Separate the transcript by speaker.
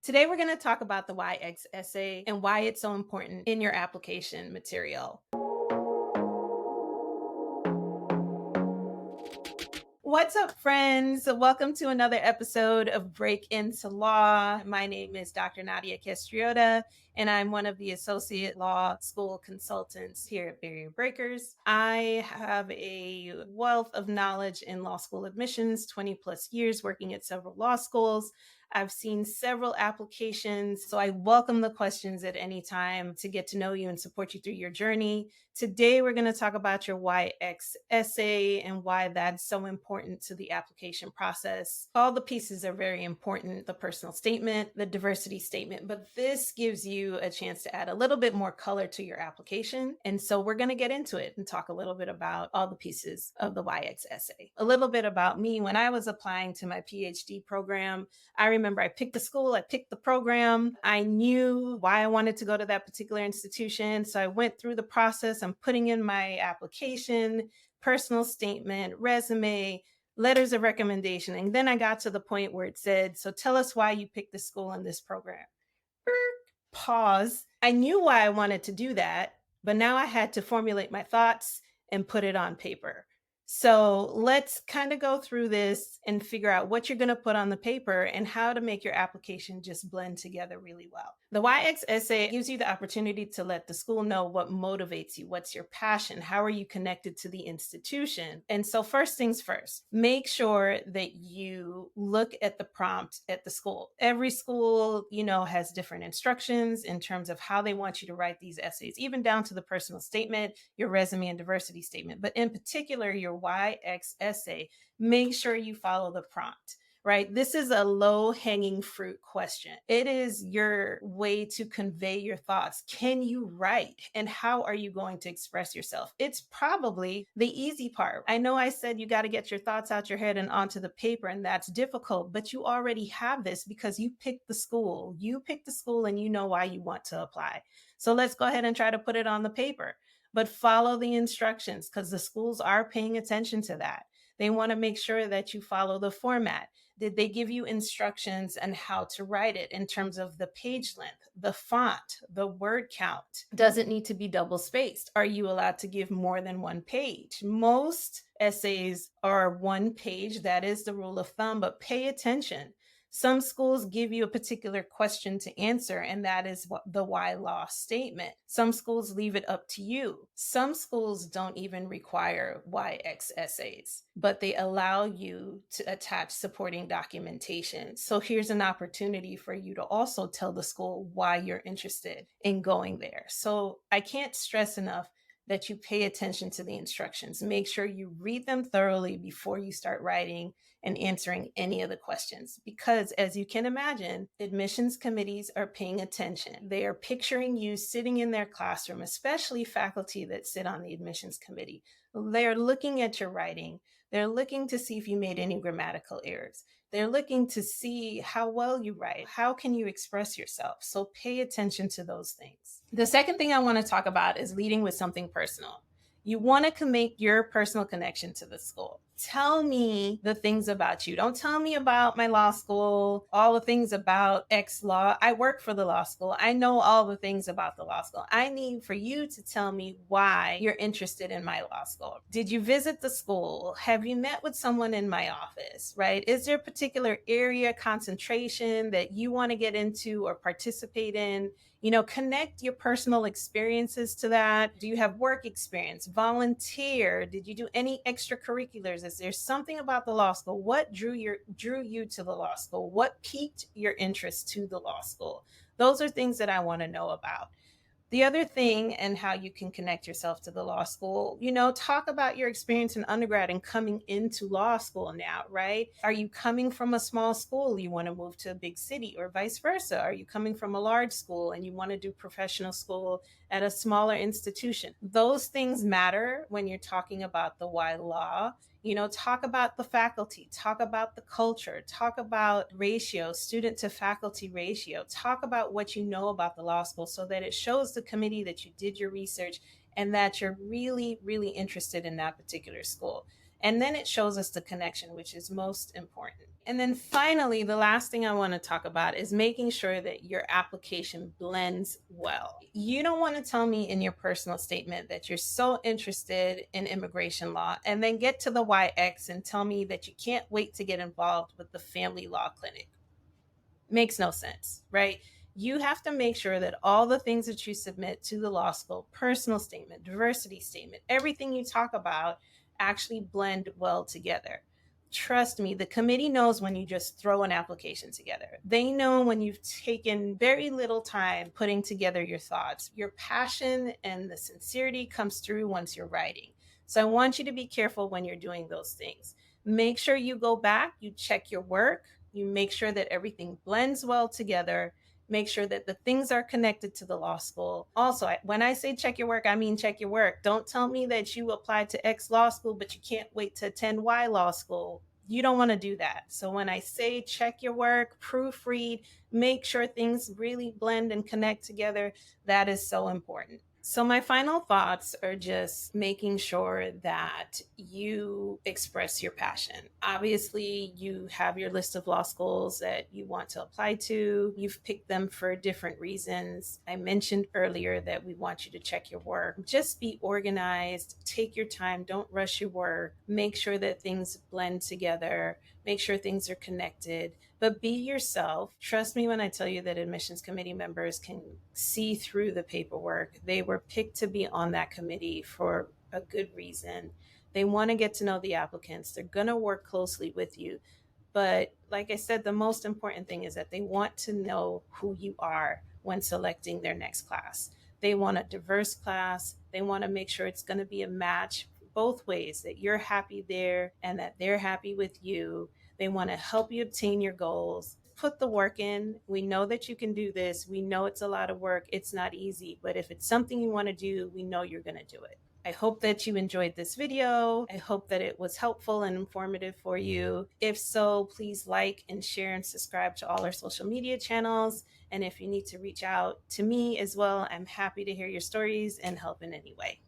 Speaker 1: Today, we're going to talk about the YX essay and why it's so important in your application material. What's up, friends? Welcome to another episode of Break Into Law. My name is Dr. Nadia Castriota, and I'm one of the Associate Law School Consultants here at Barrier Breakers. I have a wealth of knowledge in law school admissions, 20 plus years working at several law schools. I've seen several applications, so I welcome the questions at any time to get to know you and support you through your journey. Today, we're going to talk about your YX essay and why that's so important to the application process. All the pieces are very important, the personal statement, the diversity statement, but this gives you a chance to add a little bit more color to your application. And so we're going to get into it and talk a little bit about all the pieces of the YX essay. A little bit about me. When I was applying to my PhD program, I remember I picked the school, I picked the program. I knew why I wanted to go to that particular institution. So I went through the process. I'm putting in my application, personal statement, resume, letters of recommendation. And then I got to the point where it said, so tell us why you picked this school and this program. Pause. I knew why I wanted to do that, but now I had to formulate my thoughts and put it on paper. So let's kind of go through this and figure out what you're going to put on the paper and how to make your application just blend together really well. The YX essay gives you the opportunity to let the school know what motivates you, what's your passion, how are you connected to the institution. And so first things first, make sure that you look at the prompt at the school. Every school, has different instructions in terms of how they want you to write these essays, even down to the personal statement, your resume and diversity statement. But in particular, your YX essay, make sure you follow the prompt, right? This is a low-hanging fruit question. It is your way to convey your thoughts. Can you write? And how are you going to express yourself? It's probably the easy part. I know I said you got to get your thoughts out your head and onto the paper, and that's difficult, but you already have this because you picked the school. You picked the school and you know why you want to apply. So let's go ahead and try to put it on the paper. But follow the instructions because the schools are paying attention to that. They want to make sure that you follow the format. Did they give you instructions on how to write it in terms of the page length, the font, the word count? Does it need to be double spaced? Are you allowed to give more than one page? Most essays are one page. That is the rule of thumb, but pay attention. Some schools give you a particular question to answer, and that is the why law statement. Some schools leave it up to you. Some schools don't even require YX essays, but they allow you to attach supporting documentation. So here's an opportunity for you to also tell the school why you're interested in going there. So I can't stress enough that you pay attention to the instructions. Make sure you read them thoroughly before you start writing and answering any of the questions. Because as you can imagine, admissions committees are paying attention. They are picturing you sitting in their classroom, especially faculty that sit on the admissions committee. They're looking at your writing. They're looking to see if you made any grammatical errors. They're looking to see how well you write. How can you express yourself? So pay attention to those things. The second thing I want to talk about is leading with something personal. You want to make your personal connection to the school. Tell me the things about you. Don't tell me about my law school, all the things about X law. I work for the law school. I know all the things about the law school. I need for you to tell me why you're interested in my law school. Did you visit the school? Have you met with someone in my office, right? Is there a particular area concentration that you want to get into or participate in? Connect your personal experiences to that. Do you have work experience? Volunteer? Did you do any extracurriculars? Is there something about the law school? What drew you to the law school? What piqued your interest to the law school? Those are things that I want to know about. The other thing and how you can connect yourself to the law school, talk about your experience in undergrad and coming into law school now, right? Are you coming from a small school? You want to move to a big city or vice versa? Are you coming from a large school and you want to do professional school at a smaller institution? Those things matter when you're talking about the why law. Talk about the faculty, talk about the culture, talk about ratio, student to faculty ratio, talk about what you know about the law school so that it shows the committee that you did your research and that you're really, really interested in that particular school. And then it shows us the connection, which is most important. And then finally, the last thing I want to talk about is making sure that your application blends well. You don't want to tell me in your personal statement that you're so interested in immigration law and then get to the YX and tell me that you can't wait to get involved with the family law clinic. Makes no sense, right? You have to make sure that all the things that you submit to the law school, personal statement, diversity statement, everything you talk about actually blend well together. Trust me, the committee knows when you just throw an application together. They know when you've taken very little time putting together your thoughts. Your passion and the sincerity comes through once you're writing. So I want you to be careful when you're doing those things. Make sure you go back, you check your work, you make sure that everything blends well together, make sure that the things are connected to the law school. Also, when I say check your work, I mean check your work. Don't tell me that you applied to X law school, but you can't wait to attend Y law school. You don't want to do that. So when I say check your work, proofread, make sure things really blend and connect together, that is so important. So, my final thoughts are just making sure that you express your passion. Obviously, you have your list of law schools that you want to apply to. You've picked them for different reasons. I mentioned earlier that we want you to check your work. Just be organized, take your time, don't rush your work, make sure that things blend together, make sure things are connected. But be yourself. Trust me when I tell you that admissions committee members can see through the paperwork. They were picked to be on that committee for a good reason. They want to get to know the applicants. They're going to work closely with you. But like I said, the most important thing is that they want to know who you are when selecting their next class. They want a diverse class. They want to make sure it's going to be a match both ways, that you're happy there and that they're happy with you. They want to help you obtain your goals. Put the work in. We know that you can do this. We know it's a lot of work. It's not easy, but if it's something you want to do, we know you're going to do it. I hope that you enjoyed this video. I hope that it was helpful and informative for you. If so, please like and share and subscribe to all our social media channels. And if you need to reach out to me as well, I'm happy to hear your stories and help in any way.